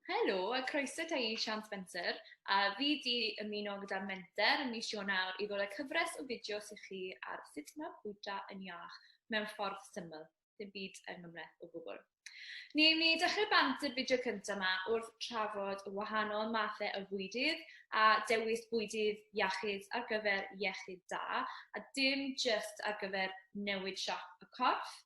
Helo, a croeso ta I Sian Spencer, a fi di ymuno gyda Menter yn mis Ionawr I ddod â cyfres o fideos I chi ar sut mae fwyta yn Iach mewn ffordd syml, dim byd yng ngymreth o gwbl. Ni mynd I dechrau bant yr fideo cyntaf yma wrth trafod y wahanol mathau o fwydydd a dewis bwydydd iachyd ar gyfer iechyd da, a dim just ar gyfer newid siop y corff,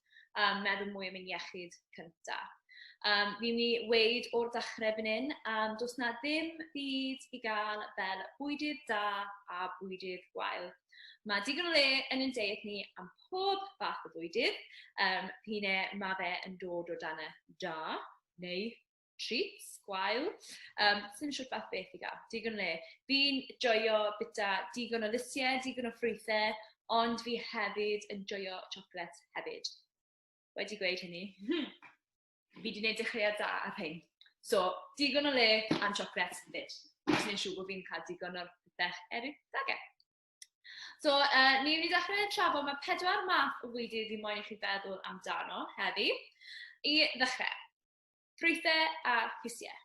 meddwl mwy am ein iechyd cyntaf. Fi'n mynd I weid o'r dechrau fan hyn, does na ddim byd I gael fel bwydydd da a bwydydd gwael. Mae digon o le yn ein diet ni am pob fath o bwydydd. Hynny mae fe yn dod o dan y da, neu treats, gwael. Sy'n siwr fath beth I gael, digon o le. Fi'n joio bita digon o lysiau, digon o ffrwythau, ond fi hefyd yn joio chocolate hefyd. Wedi gweud hynny. Fi wedi gwneud dechreuad da ar hyn. So, digon o le am chocolate fyd. Dwi'n siŵr bod fi'n cael digon o'r bethau eraill dagau. So, ni wedi dechrau trafod mae 4 math o fwydydd I moyn I chi feddwl amdano heddi. I ddechrau, ffrwythau a hisiau.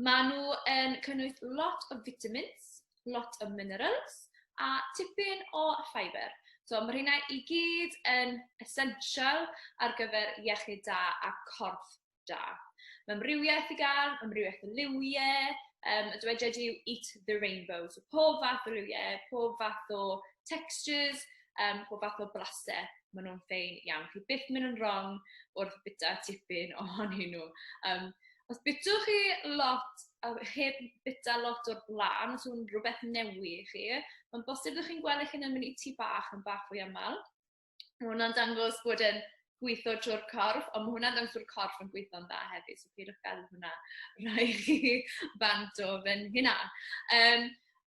Maen nhw yn cynnwys lot o vitamins, lot o minerals a tipyn o fiber. So, mae rheina I gyd yn essential ar gyfer iechyd da a corff da. Mae amrywiaeth I gael, amrywiaeth o liwiau, y dywediad yw eat the rainbow. So, pob fath o liwiau, pob fath o textures, pob fath o blasau. Maen nhw'n ffein iawn. Chi byth mynd yn wrong wrth bita tipyn ohonyn nhw. Os bytwch chi lot, heb bita lot o'r blaen, os yw'n rhywbeth newydd chi, mae'n bosib ydych chi'n gweld eich yn mynd I tŷ bach yn bach fwy aml. Mae hwnna'n dangos bod yn gweithio trwy'r corff, ond mae hwnna'n dangos bod corff yn gweithio'n dda hefyd, so pidwch gael hwnna rai chi bant o fan hynna.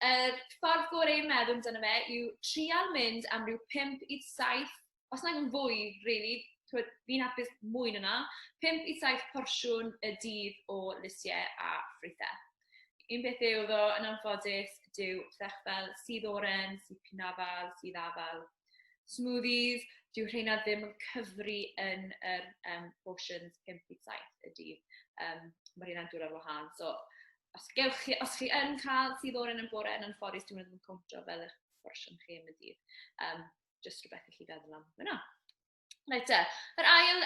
Y ffordd gorau I meddwl amdano fe yw trial mynd am ryw 5 I 7, os nag yn fwy, really, fi'n hapus mwy yna, 5 I 7 porsiwn y dydd o lysiau a ffrwythau. Un beth yw ddo yn anffodus, dyw pethau fel sydd oren, sydd pinafal, sydd afal, smoothies, dyw rheina ddim yn cyfri yn yr portions 5 I 7 y dydd. Mae rheina'n dod ar wahân. So, os chi yn cael sydd oren yn bore yn anffodus, dwi'n ddim yn comptio fel eich porsiwn chi yn y dydd. Just rhywbeth I chi feddwl am hynna. Reit te, yr ail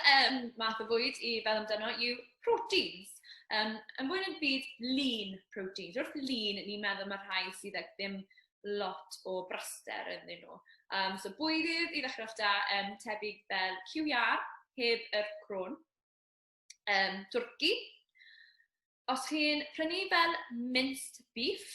math o fwyd I feddwl amdano yw proteins. Yn fwy yn byd lean proteins. Wrth lean, ni'n meddwl mae rhai sydd ag ddim lot o braster ynddyn nhw. So bwydydd I ddechrau off da, tebyg fel cywiar, heb yr crôn. Twrci. Os chi'n prynu fel minced beef,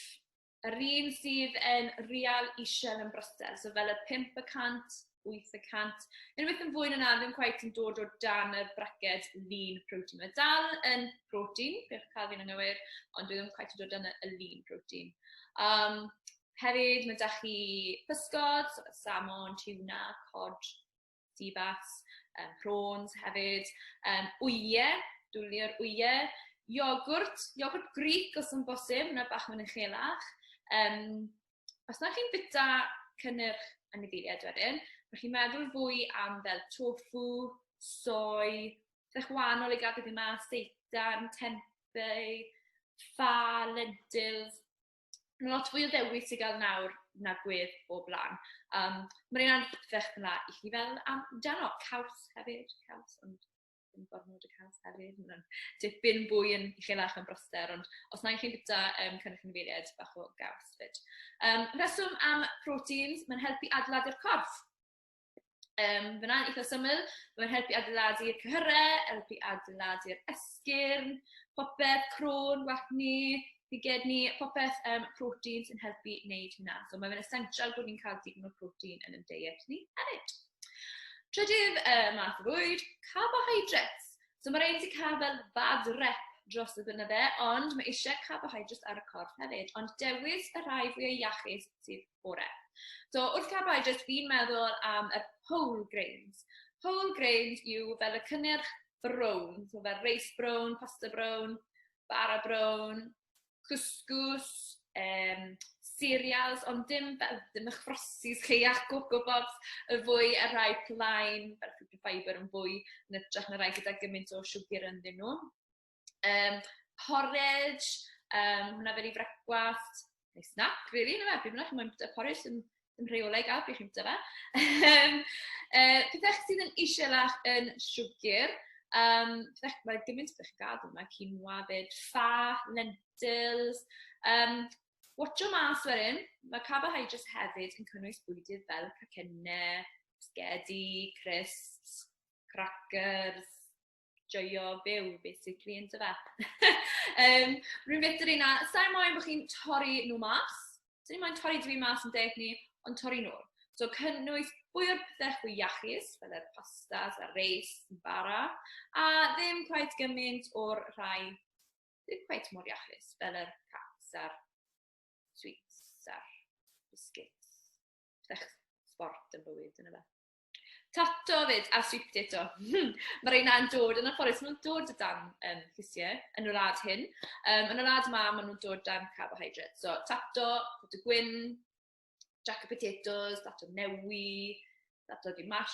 yr un sydd yn real isel yn braster, so fel y 5%, 8%. Unrhyw beth yn fwy yna ddim cweit yn dod o dan y braced lean protein. Mae dal yn protein, pech cael fi'n anghywir, ond dwi ddim cweit yn dod dan y lean protein. Hefyd, mae da chi pysgod, so salmon, tuna, cod, sea bass, prawns hefyd, wyau, dwli'r wyau, iogwrt Greek os yn bosib, yna bach yn uchelach. Os na chi'n bita cynnyrch anifeiliaid wedyn, Rwy'n chi'n meddwl fwy am fel tofu, soy, pethau gwahanol I gael gyda yma, seitan, tempeh, ffa, lentils. Mae'n lot fwy o ddewis I gael nawr na gwedd o blaen. Mae'n un pethau yna I chi fel amdano, caws hefyd, ond ddim gormod o caws hefyd. Mae'n tipyn fwy yn uchelach yn broster, ond os na chi'n bita cynnyrch anifeiliaid, bach o gaws fyd. Reswm am proteins, mae'n helpu adeiladu'r corff. Fyna eitha syml, mae'n helpu adeiladu'r cyhyrau, helpu adeiladu'r esgyrn, popeth, crôn, wachni, digedni, popeth proteins yn helpu wneud hynna. So mae'n essential bod ni'n cael digon o protein yn y diet ni hefyd. Trydydd math o fwyd, carbohydrates. So mae'r ein sy'n cael fel bad rep dros y blynydde, ond mae eisiau carbohydrates ar y corff hefyd, ond dewis y rhai fwy o iachus sydd bore. So, wrth carbohydrates, fi'n meddwl am y whole grains. Whole grains yw fel y cynnyrch brown, so fel rice brown, pasta brown, bara brown, couscous, cereals, ond dim eich frosties chi a'ch cocoa pops, y fwy y rhai plaen, fel fruit fiber yn fwy, yn ytrach na rai gyda gymaint o siwgr ynddyn nhw. porridge, hwnna fel i frecwast, neu snack, really, na fe, pryd mae'n bwyta porridge, ddim rheolau gael, bryd chi'n bwyta fe. Pethau sydd yn eisialach yn siwgr, mae gymaint bych gadw yma, quinoa fyd, ffa, lentils, watcho mas wedyn, mae carbohydrates hefyd yn cynnwys bwydydd fel cacennau, sgedi, crisps, crackers, joio byw, basically, yn dyfa. Rwy'n fydd yna, sa'n moyn bod chi'n torri nhw mas. Sa'n moyn torri dwi mas yn deg ni, ond torri nhw. So cynnwys fwy o'r pethau fwy iachus, fel yr pastas, y reis, y bara, a ddim quite gymaint o'r rhai, ddim quite mor iachus, fel yr caps a'r sweets a'r biscuits. Pethau sport yn bywyd, dyna fe. Tato fyd, a sweet potato. Mae rhain dod, yn y ffordd, maen nhw'n dod o dan llysiau yn yr wlad hyn. Yn yr wlad yma, maen nhw'n dod dan carbohydrates. So, tato gwyn, jacket potatoes, tato newydd, tato Dyma'r,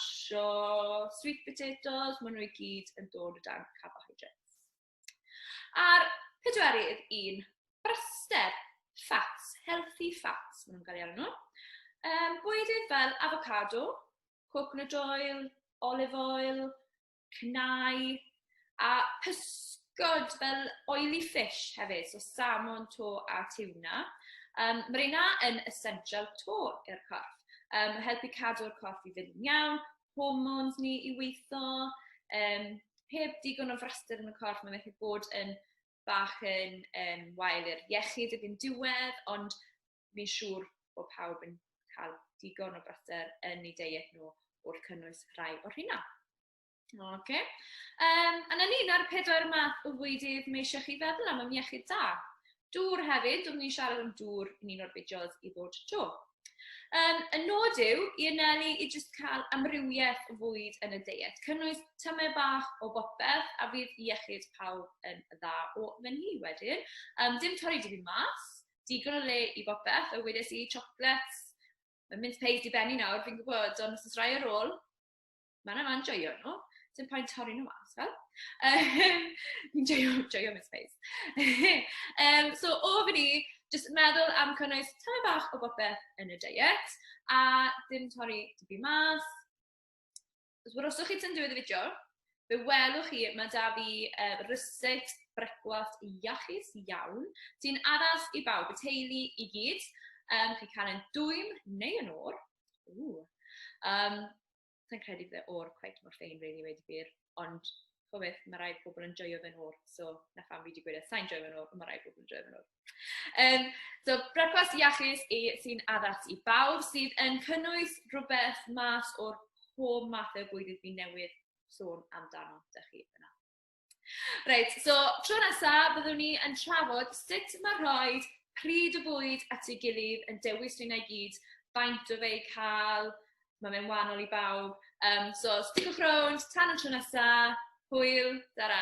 sweet potatoes, maen nhw i gyd yn dod o dan carbohydrates. A'r pedwerydd un, braster, fats, healthy fats, maen nhw'n cael ei alw nhw. Bwydydd fel avocado, coconut oil, olive oil, cnau, a pysgod fel oily fish hefyd, so salmon, to a tuna. Mae rheina yn essential to i'r corff. Helpu cadw'r corff i fynd yn iawn, hormones ni i weithio, heb digon o fraster yn y corff, mae'n methu bod yn bach yn wael i'r iechyd ag yn diwedd, ond fi'n siŵr bod pawb yn cael digon o braster yn ei diet nhw wrth cynnwys rhai o'r hynna. Okay. A na ni, na'r 4 math o fwydydd mae eisiau chi feddwl am iechyd da. Dŵr hefyd, dwi'n ni'n siarad am dŵr yn un o'r fideos i fod tro. Y nod yw i anelu i jyst cael amrywiaeth o fwyd yn y diet. Cynnwys tymau bach o bopeth a fydd iechyd pawb yn dda o fyny wedyn. Dim torri dim mas, digon o le i bopeth, o wedes i chocolates. Mae'n mynd peid i benni nawr, fi'n gwybod, ond os oes rai ar ôl, mae'n joio nhw. Dim pa'n torri nhw mas, fel. Fi'n joio mynd peid. So, o fyny, jyst meddwl am cynnwys tymau bach o bopeth yn y diet, a dim torri dim mas. Os wroswch chi tan diwedd y fideo, fe welwch chi, mae da fi ryseit brecwast iachus iawn, sy'n addas i bawb, y teulu i gyd. Chi cael yn dwym neu yn o'r. Sa'n credu bydd e o'r quite mor ffein really wedi byr, ond chwbeth, mae rai pobl yn joio fe'n o'r, so na pham fi wedi gweud sa'n joio fe'n o'r, mae rai pobl yn joio fe'n o'r. So, brecwast iachus sy'n addas i bawb, sydd yn cynnwys rhywbeth mas o'r pob math o bwydydd fi newydd sôn amdano dych chi yna. Reit, so tro nesaf byddwn ni yn trafod sut mae rhoi pryd o bwyd at ei gilydd yn dewis nhw'n ei gyd, faint o fe i cael, mae fe'n wahanol i bawb. So, stickwch rownd, tan y tro nesaf, hwyl, dara.